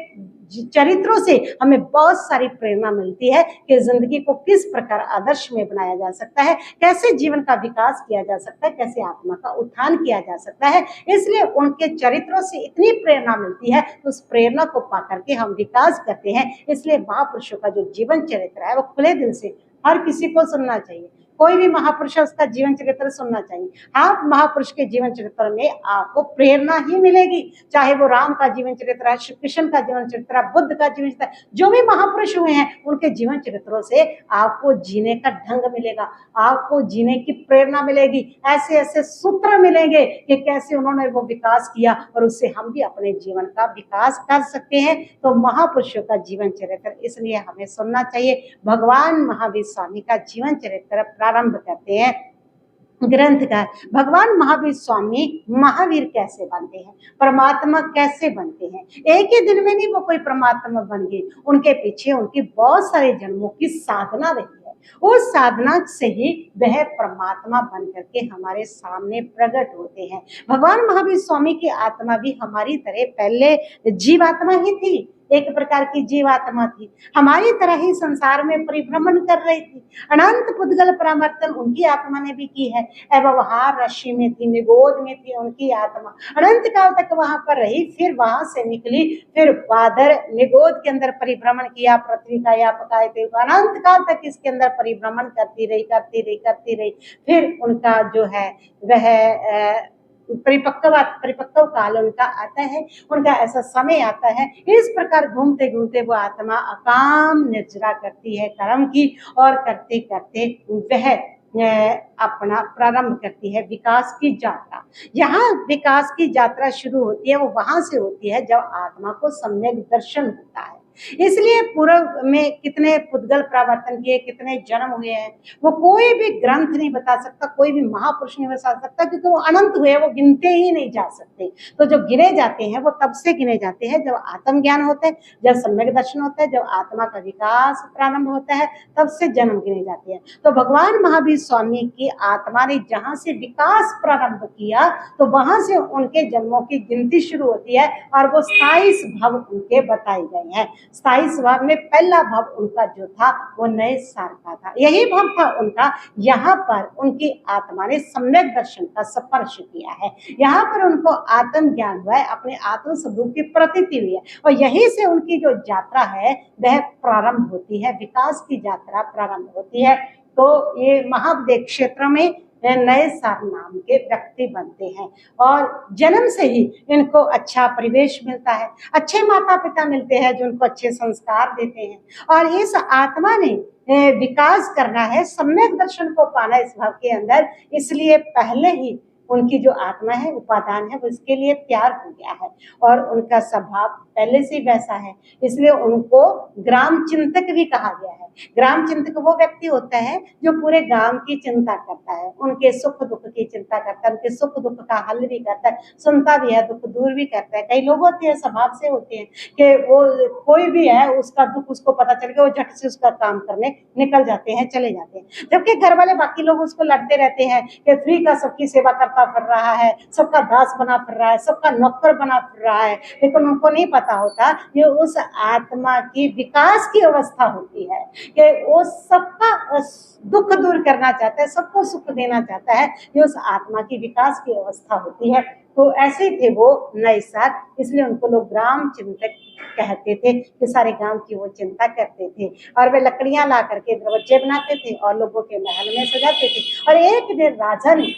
चरित्रों से हमें बहुत सारी प्रेरणा मिलती है कि जिंदगी को किस प्रकार आदर्श में बनाया जा सकता है, कैसे जीवन का विकास किया जा सकता है, कैसे आत्मा का उत्थान किया जा सकता है। इसलिए उनके चरित्रों से इतनी प्रेरणा मिलती है, तो उस प्रेरणा को पा करके हम विकास करते हैं। इसलिए महापुरुषों का जो जीवन चरित्र है वो खुले दिल से हर किसी को सुनना चाहिए। कोई भी महापुरुष है उसका जीवन चरित्र सुनना चाहिए। आप महापुरुष के जीवन चरित्र में आपको प्रेरणा ही मिलेगी, चाहे वो राम का जीवन चरित्र है, श्री कृष्ण का जीवन चरित्र है, बुद्ध का जीवन चरित्र, जो भी महापुरुष हुए हैं उनके जीवन चरित्रों से आपको जीने का ढंग मिलेगा, आपको जीने की प्रेरणा मिलेगी। ऐसे ऐसे सूत्र मिलेंगे कि कैसे उन्होंने वो विकास किया, और उससे हम भी अपने जीवन का विकास कर सकते हैं। तो महापुरुषों का जीवन चरित्र इसलिए हमें सुनना चाहिए। भगवान महावीर स्वामी का जीवन चरित्र प्रारंभ करते हैं ग्रंथकार। भगवान महावीर स्वामी महावीर कैसे बनते हैं, परमात्मा कैसे बनते हैं? एक ही दिन में नहीं वो कोई परमात्मा बन गए, उनके पीछे उनकी बहुत सारे जन्मों की साधना रही है। उस साधना से ही वह परमात्मा बन करके हमारे सामने प्रकट होते हैं। भगवान महावीर स्वामी की आत्मा भी हमारी तरह पहले जीवात्मा ही थी, एक प्रकार की जीवात्मा थी, हमारी तरह ही संसार में परिभ्रमण कर रही थी। अनंत पुद्गल परावर्तन उनकी आत्मा ने भी की है। व्यवहार राशि में थी, निगोद में थी उनकी आत्मा, अनंत काल तक वहां पर रही, फिर वहां से निकली, फिर बादर निगोद के अंदर परिभ्रमण किया, पृथ्वी का या पकाए थे, अनंत काल तक इसके अंदर परिभ्रमण करती रही। फिर उनका जो है वह परिपक्व काल उनका आता है, उनका ऐसा समय आता है। इस प्रकार घूमते घूमते वो आत्मा अकाम निर्जरा करती है कर्म की, और करते करते वह अपना प्रारंभ करती है विकास की यात्रा। यहाँ विकास की यात्रा शुरू होती है, वो वहां से होती है जब आत्मा को सम्यक दर्शन होता है। इसलिए पूर्व में कितने पुद्गल प्रावर्तन किए, कितने जन्म हुए हैं, वो कोई भी ग्रंथ नहीं बता सकता, कोई भी महापुरुष नहीं बता सकता, क्योंकि वो अनंत हुए, वो गिनते ही नहीं जा सकते। तो जो गिने जाते हैं वो तब से गिने जाते हैं जब आत्मज्ञान होता है, जब सम्यक दर्शन होता है, जब आत्मा का विकास प्रारंभ होता है, तब से जन्म गिने जाते हैं। तो भगवान महावीर स्वामी की आत्मा ने जहां से विकास प्रारंभ किया, तो वहां से उनके जन्मों की गिनती शुरू होती है, और वो 27 भव उनके बताए गए हैं। स्थायी स्वभाव में पहला भाव उनका जो था वो नए सार का था। यही भाव था उनका, यहाँ पर उनकी आत्मा ने सम्यक दर्शन का स्पर्श किया है, यहाँ पर उनको आत्म ज्ञान हुआ है, अपने आत्म स्वरूप की प्रतीति हुई है, और यहीं से उनकी जो यात्रा है वह प्रारंभ होती है, विकास की यात्रा प्रारंभ होती है। तो ये महावदेव क्षेत्र में नए सार नाम के व्यक्ति बनते हैं, और जन्म से ही इनको अच्छा परिवेश मिलता है, अच्छे माता पिता मिलते हैं जो उनको अच्छे संस्कार देते हैं, और इस आत्मा ने विकास करना है, सम्यक दर्शन को पाना इस भाव के अंदर, इसलिए पहले ही उनकी जो आत्मा है, उपादान है, वो इसके लिए तैयार हो गया है, और उनका स्वभाव पहले से वैसा है, इसलिए उनको ग्राम चिंतक भी कहा गया है। ग्राम चिंतक वो व्यक्ति होता है जो पूरे गांव की चिंता करता है, उनके सुख दुख की चिंता करता है, उनके सुख दुख का हल भी करता है, सुनता भी है, दुख दूर भी करता है। कई लोग होते हैं, स्वभाव से होते हैं कि वो कोई भी है उसका दुख उसको पता चल गया, वो झट से उसका काम करने निकल जाते हैं, चले जाते हैं, जबकि घर वाले बाकी लोग उसको लड़ते रहते हैं कि फ्री का सबकी सेवा करता फिर रहा है, सबका दास बना फिर रहा है, सबका नौकर बना फिर रहा है, लेकिन उनको नहीं पता होता ये उस आत्मा की विकास की अवस्था होती है कि वो सबका दुख दूर करना चाहता है, सबको सुख देना चाहता है, ये उस आत्मा की विकास की अवस्था होती है। तो ऐसे थे वो नए सार, इसलिए उनको लोग ग्राम चिंतक कहते थे कि सारे गांव की वो चिंता करते थे, और वे लकड़ियां ला करके दरवाजे बनाते थे और लोगों के महल में सजाते थे। और एक दिन राजा ने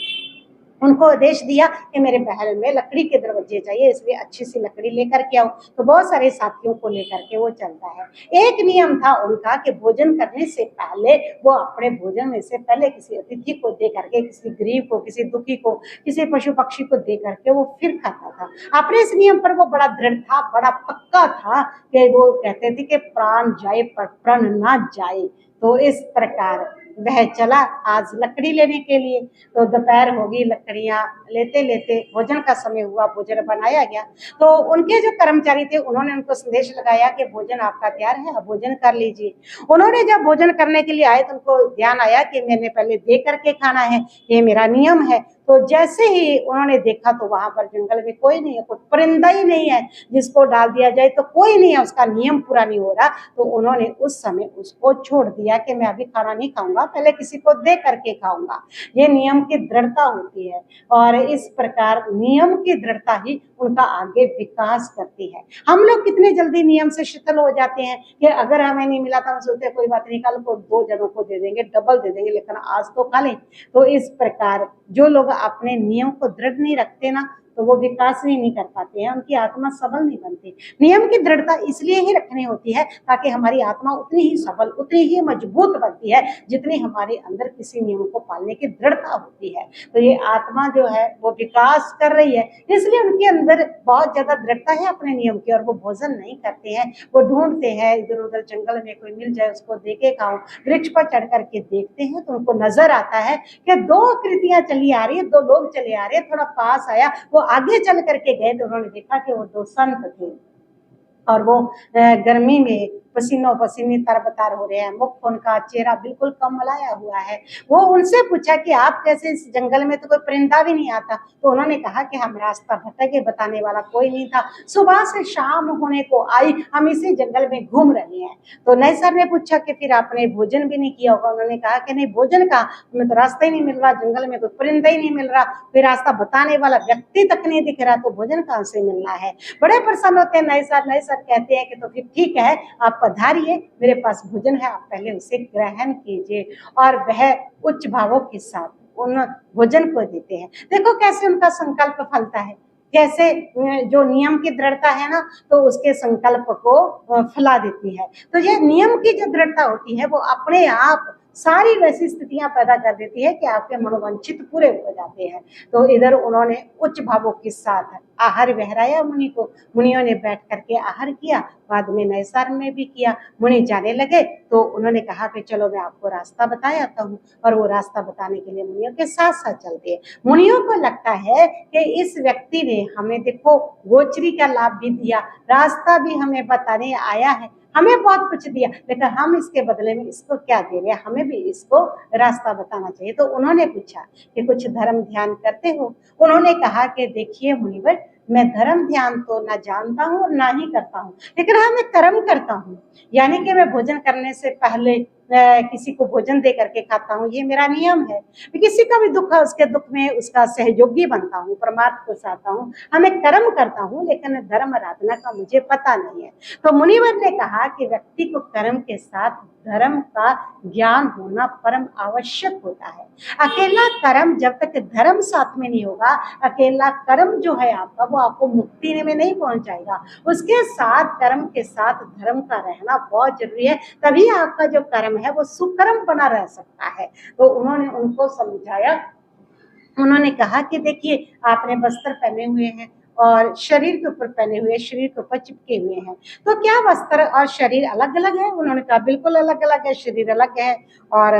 उनको आदेश दिया कि मेरे महल में लकड़ी के दरवाजे चाहिए, इसलिए अच्छी सी लकड़ी लेकर के आओ। तो बहुत सारे साथियों को लेकर के वो चलता है। एक नियम था उनका कि भोजन करने से पहले वो अपने भोजन में से पहले किसी अतिथि को दे करके, किसी गरीब को, किसी दुखी को, किसी पशु पक्षी को दे करके वो फिर खाता था। अपने इस नियम पर वो बड़ा दृढ़ था, बड़ा पक्का था कि वो कहते थे कि प्राण जाए पर प्रण ना जाए। तो इस प्रकार वह चला आज लकड़ी लेने के लिए। तो दोपहर होगी, लकड़ियां लेते लेते भोजन का समय हुआ, भोजन बनाया गया। तो उनके जो कर्मचारी थे उन्होंने उनको संदेश लगाया कि भोजन आपका तैयार है, अब भोजन कर लीजिए। उन्होंने जब भोजन करने के लिए आए तो उनको ध्यान आया कि मैंने पहले दे करके खाना है, ये मेरा नियम है। तो जैसे ही उन्होंने देखा तो वहां पर जंगल में कोई नहीं है, कोई परिंदा ही नहीं है जिसको डाल दिया जाए, तो कोई नहीं है, उसका नियम पूरा नहीं हो रहा। तो उन्होंने उस समय उसको छोड़ दिया कि मैं अभी खाना नहीं खाऊंगा, पहले किसी को दे करके खाऊंगा। ये नियम की दृढ़ता होती है, और इस प्रकार नियम की दृढ़ता ही उनका आगे विकास करती है। हम लोग कितने जल्दी नियम से शिथिल हो जाते हैं कि अगर हमें नहीं मिला था हम सोचते कोई बात नहीं, कल को 2 जनों को दे देंगे, डबल दे देंगे, लेकिन आज तो खा लें। तो इस प्रकार जो लोग अपने नियम को दृढ़ नहीं रखते ना, तो वो विकास भी नहीं कर पाते हैं, उनकी आत्मा सबल नहीं बनती। नियम की दृढ़ता इसलिए ही रखनी होती है ताकि हमारी आत्मा उतनी ही सबल, उतनी ही मजबूत बनती है जितनी हमारे अंदर किसी नियम को पालने की दृढ़ता होती है। तो ये आत्मा जो है वो विकास कर रही है, इसलिए उनके अंदर बहुत ज्यादा दृढ़ता है अपने नियम की, और वो भोजन नहीं करते हैं, वो ढूंढते हैं इधर उधर, जंगल में कोई मिल जाए उसको देके खाओ। वृक्ष पर चढ़ करके देखते हैं तो उनको नजर आता है कि 2 कृतियां चली आ रही है, 2 लोग चले आ रहे हैं। थोड़ा पास आया, वो आगे चल करके गए तो उन्होंने देखा कि वो 2 संत थे, और वो गर्मी में पसीनों पसीने तरबतार हो रहे हैं, मुख उनका चेहरा बिल्कुल कमलाया हुआ है। वो उनसे पूछा कि आप कैसे, इस जंगल में तो कोई परिंदा भी नहीं आता। तो उन्होंने कहा कि हम रास्ता भटके, बताने वाला कोई नहीं था, सुबह से शाम होने को आई, हम इसी जंगल में घूम रहे हैं। तो नए सर ने पूछा कि फिर आपने भोजन भी नहीं किया होगा। उन्होंने कहा कि नहीं, भोजन का हमें तो रास्ता ही नहीं मिल रहा, जंगल में कोई परिंदा ही नहीं मिल रहा, फिर रास्ता बताने वाला व्यक्ति तक नहीं दिख रहा, तो भोजन कहाँ से मिलना है। बड़े प्रसन्न होते हैं नए सर कहते हैं कि तो फिर ठीक है, आप पधारिए, मेरे पास भोजन है, आप पहले उसे ग्रहण कीजिए। और वह उच्च भावों के साथ उन भोजन को देते हैं। देखो कैसे उनका संकल्प फलता है, कैसे जो नियम की दृढ़ता है ना, तो उसके संकल्प को फला देती है। तो ये नियम की जो दृढ़ता होती है वो अपने आप सारी वैसी स्थितियां पैदा कर देती है कि आपके मनोवांछित पूरे हो जाते हैं। तो इधर उन्होंने उच्च भावों के साथ आहार बहराया मुनि को, मुनियों ने बैठ करके आहार किया, बाद में नए सार में भी किया। मुनि जाने लगे तो उन्होंने कहा कि चलो मैं आपको रास्ता बता आता हूँ, और वो रास्ता बताने के लिए मुनियों के साथ साथ चलते हैं। मुनियों को लगता है कि इस व्यक्ति ने हमें देखो गोचरी का लाभ भी दिया, रास्ता भी हमें बताने आया है, हमें बहुत कुछ दिया, लेकिन हम इसके बदले में इसको क्या दे रहे हैं, हमें भी इसको रास्ता बताना चाहिए। तो उन्होंने पूछा कि कुछ धर्म ध्यान करते हो। उन्होंने कहा कि देखिए मुनिवर, मैं धर्म ध्यान तो ना जानता हूँ और ना ही करता हूँ, लेकिन हाँ मैं कर्म करता हूँ। यानी कि मैं भोजन करने से पहले किसी को भोजन दे करके खाता हूँ, ये मेरा नियम है। मैं किसी का भी दुख है उसके दुख में उसका सहयोगी बनता हूँ, परमार्थ को चाहता हूँ। हाँ मैं कर्म करता हूँ, लेकिन धर्म आराधना का मुझे पता नहीं है। तो मुनिवर ने कहा कि व्यक्ति को कर्म के साथ धर्म का ज्ञान होना परम आवश्यक होता है। अकेला कर्म जब तक धर्म साथ में नहीं होगा, अकेला कर्म जो है आपका वो आपको मुक्ति में नहीं पहुंचाएगा। उसके साथ कर्म के साथ धर्म का रहना बहुत जरूरी है, तभी आपका जो कर्म है वो सुकर्म बना रह सकता है। तो उन्होंने उनको समझाया। उन्होंने कहा कि देखिए आपने वस्त्र पहने हुए हैं और शरीर के ऊपर पहने हुए, शरीर के ऊपर चिपके हुए हैं, तो क्या वस्त्र और शरीर अलग अलग है? उन्होंने कहा बिल्कुल अलग अलग है, शरीर अलग है और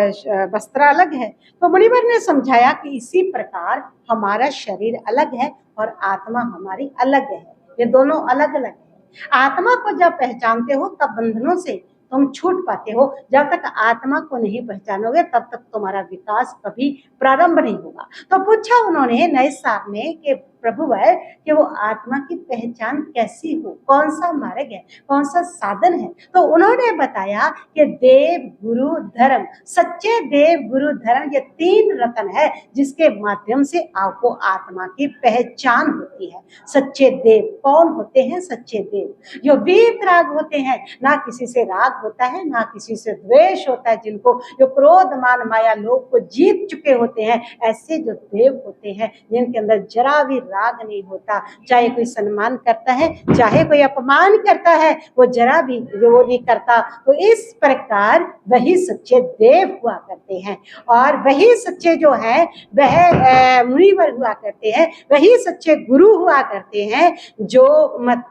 वस्त्र अलग है। तो मुनिवर ने समझाया कि इसी प्रकार हमारा शरीर अलग है और आत्मा हमारी अलग है, ये दोनों अलग अलग है। आत्मा को जब पहचानते हो तब बंधनों से तुम छूट पाते हो, जब तक आत्मा को नहीं पहचानोगे तब तक तुम्हारा विकास कभी प्रारंभ नहीं होगा। तो पूछा उन्होंने नए साहब ने कि प्रभु है कि वो आत्मा की पहचान कैसी हो, कौन सा मार्ग है, कौन सा साधन है? तो उन्होंने बताया कि देव गुरु धर्म, सच्चे देव गुरु धर्म, ये तीन रत्न है जिसके माध्यम से आपको आत्मा की पहचान होती है। सच्चे देव कौन होते हैं? सच्चे देव जो वीतराग होते हैं, ना किसी से राग होता है ना किसी से द्वेष होता है, जिनको जो क्रोध मान माया लोग को जीत चुके होते हैं, ऐसे जो देव होते हैं जिनके अंदर जरा भी राग नहीं होता। चाहे कोई सम्मान करता है चाहे कोई अपमान करता है, वो जरा भी वो नहीं करता। तो इस प्रकार वही सच्चे देव हुआ करते हैं और वही सच्चे जो है वह मुनिवर हुआ करते हैं, वही सच्चे गुरु हुआ करते हैं जो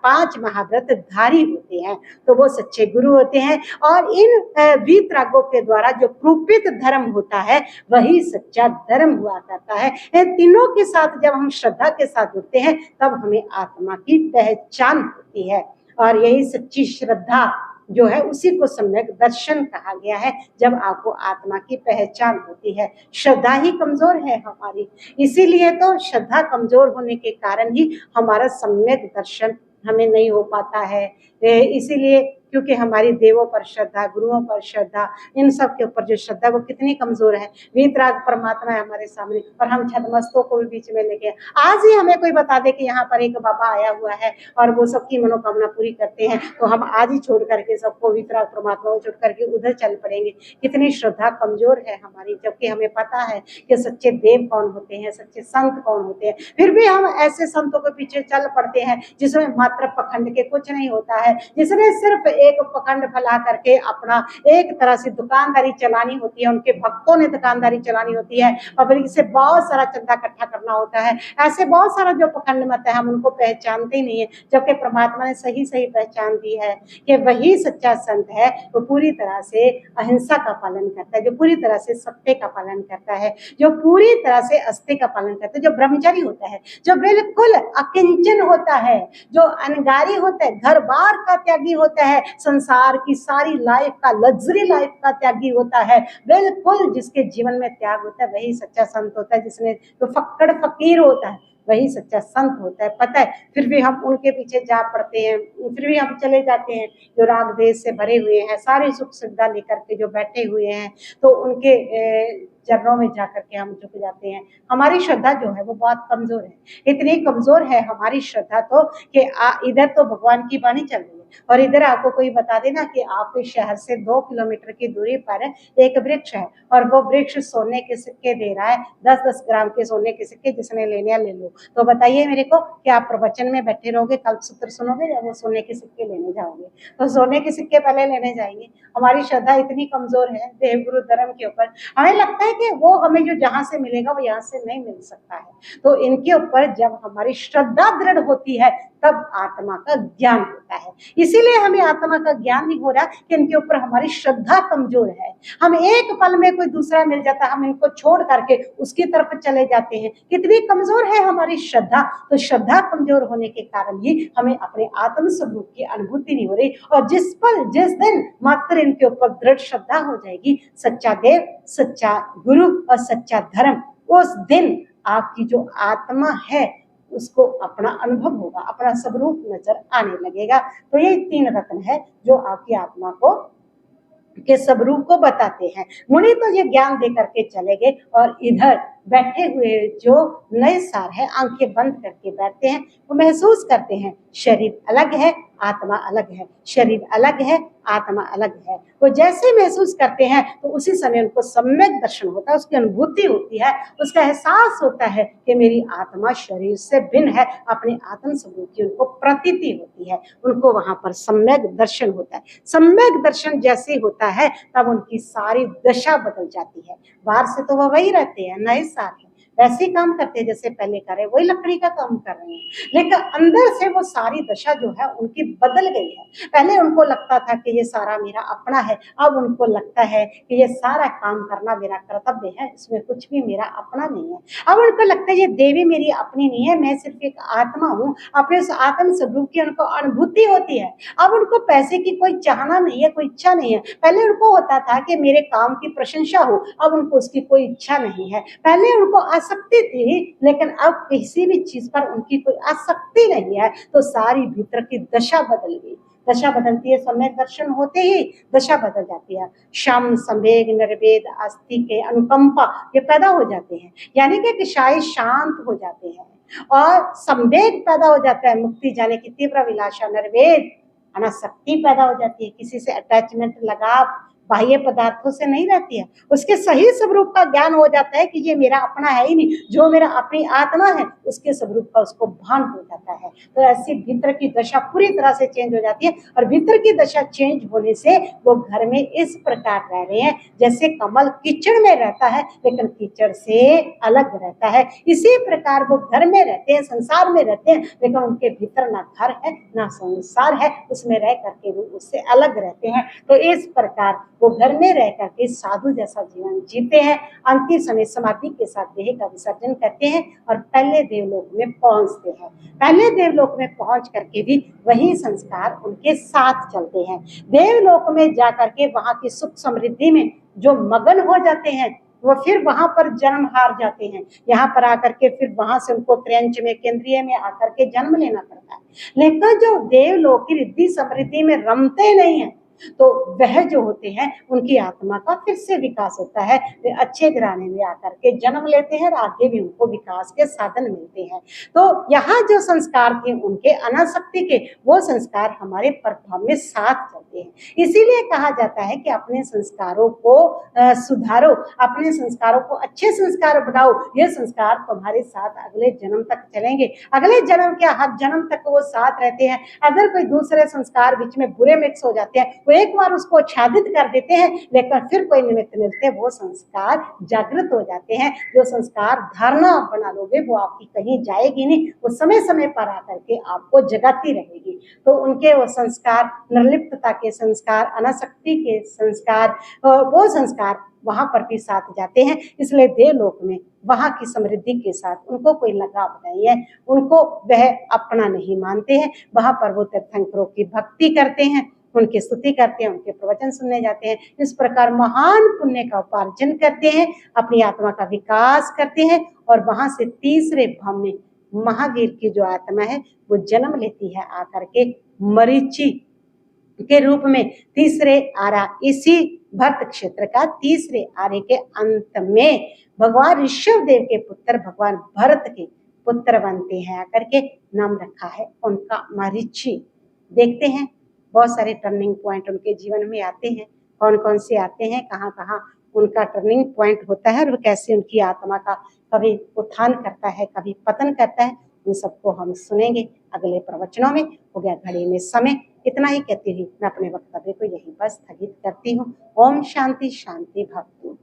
5 महाव्रत धारी होते हैं। तो वो सच्चे गुरु होते हैं और इन वीतरागों के द्वारा जो प्रूपित धर्म होता है वही सच्चा धर्म हुआ करता है। इन तीनों के साथ जब हम श्रद्धा के साथ जुड़ते हैं तब हमें आत्मा की पहचान होती है और यही सच्ची श्रद्धा जो है उसी को सम्यक दर्शन कहा गया है। जब आपको आत्मा की पहचान होती है, श्रद्धा ही कमजोर है हमारी, इसीलिए तो श्रद्धा कमजोर होने के कारण ही हमारा सम्यक दर्शन हमें नहीं हो पाता है। इसीलिए क्योंकि हमारी देवों पर श्रद्धा, गुरुओं पर श्रद्धा, इन सब के ऊपर जो श्रद्धा वो कितनी कमजोर है। वीतराग परमात्मा है हमारे सामने और हम छद्मस्तों को भी बीच में लेके, आज ही हमें कोई बता दे कि यहाँ पर एक बाबा आया हुआ है और वो सबकी मनोकामना पूरी करते हैं, तो हम आज ही छोड़ करके सबको वीतराग परमात्मा को छोड़ करके उधर चल पड़ेंगे। कितनी श्रद्धा कमजोर है हमारी, जबकि हमें पता है कि सच्चे देव कौन होते हैं, सच्चे संत कौन होते हैं। फिर भी हम ऐसे संतों के पीछे चल पड़ते हैं जिसमें मात्र पखंड के कुछ नहीं होता है, जिसने सिर्फ एक पखंड फैला करके अपना एक तरह से दुकानदारी चलानी होती है, उनके भक्तों ने दुकानदारी चलानी होती है, पब्लिक से बहुत सारा चंदा इकट्ठा करना होता है। ऐसे बहुत सारा जो पखंड मत है हम उनको पहचानते ही नहीं है, जबकि परमात्मा ने सही सही पहचान दी है कि वही सच्चा संत है, वो पूरी तरह से अहिंसा का पालन करता है, जो पूरी तरह से सत्य का पालन करता है, जो पूरी तरह से अस्त्य का पालन करता है, जो ब्रह्मचारी होता है, जो बिल्कुल अकिंचन होता है, जो अनगारी होता है, घर बार का त्यागी होता है, संसार की सारी लाइफ का, लग्जरी लाइफ का त्यागी होता है, बिल्कुल जिसके जीवन में त्याग होता है वही सच्चा संत होता है। जिसमें जो फक्कड़ फकीर होता है वही सच्चा संत होता है। पता है फिर भी हम उनके पीछे जा पड़ते हैं, फिर भी हम चले जाते हैं जो राग देश से भरे हुए हैं, सारी सुख सुविधा लेकर के जो बैठे हुए हैं, तो उनके चरणों में जाकर के हम झुक जाते हैं। हमारी श्रद्धा जो है वो बहुत कमजोर है, इतनी कमजोर है हमारी श्रद्धा तो कि इधर तो भगवान की वाणी चल रही है और इधर आपको कोई बता देना कि आपके शहर से 2 किलोमीटर की दूरी पर एक वृक्ष है और वो वृक्ष सोने के सिक्के दे रहा है, 10-10 ग्राम के सोने के सिक्के, जिसने लेने ले लो। तो बताइए मेरे को कि आप प्रवचन में बैठे रहोगे, कल्पसूत्र सुनोगे या वो सोने के सिक्के लेने जाओगे? तो सोने के सिक्के पहले लेने जाएंगे। हमारी श्रद्धा इतनी कमजोर है देव गुरु धर्म के ऊपर, हमें लगता है कि वो हमें जो जहां से मिलेगा वो यहाँ से नहीं मिल सकता है। तो इनके ऊपर जब हमारी श्रद्धा दृढ़ होती है तब आत्मा का ज्ञान होता है। इसीलिए हमें आत्मा का ज्ञान नहीं हो रहा कि इनके ऊपर हमारी श्रद्धा कमजोर है। हम एक पल में कोई दूसरा मिल जाता है हम इनको छोड़ करके उसकी तरफ चले जाते हैं, कितनी कमजोर है हमारी श्रद्धा। तो श्रद्धा कमजोर होने के कारण ही हमें अपने आत्म स्वरूप की अनुभूति नहीं हो रही। और जिस पल जिस दिन मात्र इनके ऊपर दृढ़ श्रद्धा हो जाएगी, सच्चा देव, सच्चा गुरु और सच्चा धर्म, उस दिन आपकी जो आत्मा है उसको अपना अनुभव होगा, अपना स्वरूप नजर आने लगेगा। तो ये 3 रत्न है जो आपकी आत्मा को के स्वरूप को बताते हैं। मुनि तो ये ज्ञान दे करके चले गए, और इधर बैठे हुए जो नए सार है आंखें बंद करके बैठते हैं, वो महसूस करते हैं शरीर अलग है, आत्मा अलग है, शरीर अलग है, आत्मा अलग है। वो जैसे महसूस करते हैं तो उसी समय उनको सम्यक दर्शन होता है, उसकी अनुभूति होती है, उसका एहसास होता है कि मेरी आत्मा शरीर से भिन्न है, अपने आत्म स्वरूप की उनको प्रतीति होती है, उनको वहां पर सम्यक दर्शन होता है। सम्यक दर्शन जैसे होता है तब उनकी सारी दशा बदल जाती है। बाहर से तो वो वही रहते हैं, नए सार है, वैसे ही काम करते हैं जैसे पहले करे, वही लकड़ी का काम कर रहे हैं, लेकिन अंदर से वो सारी दशा जो है उनकी बदल गई है। पहले उनको लगता था कि ये सारा मेरा अपना है, अब उनको लगता है कि ये सारा काम करना मेरा कर्तव्य है, इसमें कुछ भी मेरा अपना नहीं है। अब उनको लगता है ये देवी मेरी अपनी नहीं है, मैं सिर्फ एक आत्मा हूँ, अपने उस आत्म स्वरूप की उनको अनुभूति होती है। अब उनको पैसे की कोई चाहना नहीं है, कोई इच्छा नहीं है। पहले उनको होता था कि मेरे काम की प्रशंसा हो, अब उनको उसकी कोई इच्छा नहीं है। पहले उनको आसक्ति थी, लेकिन अब किसी भी चीज पर उनकी कोई आसक्ति नहीं है, तो सारी भीतर की दशा बदल गई। दशा बदलती है, सम्यक दर्शन होते ही दशा बदल जाती है। शम, संवेग, निर्वेद, आस्तिक के अनुकंपा ये पैदा हो जाते हैं, यानी कि शायद शांत हो जाते हैं, और संवेग पैदा हो जाता है, मुक्ति जाने की तीव्र अभिलाषा। निर्वेद अनासक्ति पैदा हो जाती है, किसी से अटैचमेंट, लगाव बाह्य पदार्थों से नहीं रहती है। उसके सही स्वरूप का ज्ञान हो जाता है कि ये मेरा अपना है ही नहीं, जो मेरा अपनी आत्मा है उसके स्वरूप का उसको भान हो जाता है। तो ऐसी भीतर की दशा पूरी तरह से चेंज हो जाती है, और भीतर की दशा चेंज होने से वो घर में इस प्रकार रह रहे हैं जैसे कमल कीचड़ में रहता है लेकिन कीचड़ से अलग रहता है। इसी प्रकार वो घर में रहते हैं, संसार में रहते हैं, लेकिन उनके भीतर ना घर है ना संसार है, उसमें रह करके वो उससे अलग रहते हैं। तो इस प्रकार वो घर में रह करके साधु जैसा जीवन जीते हैं। अंतिम समय समाधि के साथ देह का विसर्जन करते हैं और पहले देवलोक में पहुंचते हैं। पहले देवलोक में पहुंच करके भी वही संस्कार उनके साथ चलते हैं। देवलोक में जाकर के वहां की सुख समृद्धि में जो मगन हो जाते हैं, वो फिर वहां पर जन्म हार जाते हैं। यहाँ पर आकर के फिर वहां से उनको त्रयंच में, केंद्रीय में आकर के जन्म लेना पड़ता है। लेकिन जो देवलोक की रिद्धि समृद्धि में रमते नहीं है, तो वह जो होते हैं उनकी आत्मा का फिर से विकास होता है। वे अच्छे घराने में आकर के जन्म लेते हैं और आगे भी उनको विकास के साधन मिलते हैं। तो यहाँ जो संस्कार थे उनके अनासक्ति के, वो संस्कार हमारे परभाव में साथ चलते हैं। इसीलिए कहा जाता है कि अपने संस्कारों को सुधारो, अपने संस्कारों को अच्छे संस्कार बनाओ, ये संस्कार तुम्हारे साथ अगले जन्म तक चलेंगे। अगले जन्म क्या, हर जन्म तक वो साथ रहते हैं। अगर कोई दूसरे संस्कार बीच में बुरे मिक्स हो जाते हैं, वो एक बार उसको आच्छादित कर देते हैं, लेकिन फिर कोई निमित्त मिलते वो संस्कार जागृत हो जाते हैं। जो संस्कार धारणा बना लोगे वो आपकी कहीं जाएगी नहीं, वो समय समय पर आकर के आपको जगाती रहेगी। तो उनके वो संस्कार, निर्लिप्तता के संस्कार, अनासक्ति के संस्कार, वो संस्कार वहां पर भी साथ जाते हैं। इसलिए देवलोक में वहां की समृद्धि के साथ उनको कोई लगाव नहीं है, उनको वह अपना नहीं मानते हैं। वहां पर वो तीर्थंकरों की भक्ति करते हैं, उनकी स्तुति करते हैं, उनके प्रवचन सुनने जाते हैं। इस प्रकार महान पुण्य का उपार्जन करते हैं, अपनी आत्मा का विकास करते हैं, और वहां से तीसरे भाव में महावीर की जो आत्मा है वो जन्म लेती है आकर के मरीचि के रूप में तीसरे आरा, इसी भरत क्षेत्र का तीसरे आरे के अंत में भगवान ऋषभ देव के पुत्र भगवान भरत के पुत्र बनते हैं। आकर के नाम रखा है उनका मरीचि। देखते हैं बहुत सारे टर्निंग पॉइंट उनके जीवन में आते हैं, कौन कौन से आते हैं, कहाँ कहाँ उनका टर्निंग पॉइंट होता है, और कैसे उनकी आत्मा का कभी उत्थान करता है, कभी पतन करता है। उन सबको हम सुनेंगे अगले प्रवचनों में। हो गया घड़ी में समय, इतना ही कहती हुई मैं अपने वक्तव्य को यहीं पर स्थगित करती हूँ। ओम शांति शांति भक्ति।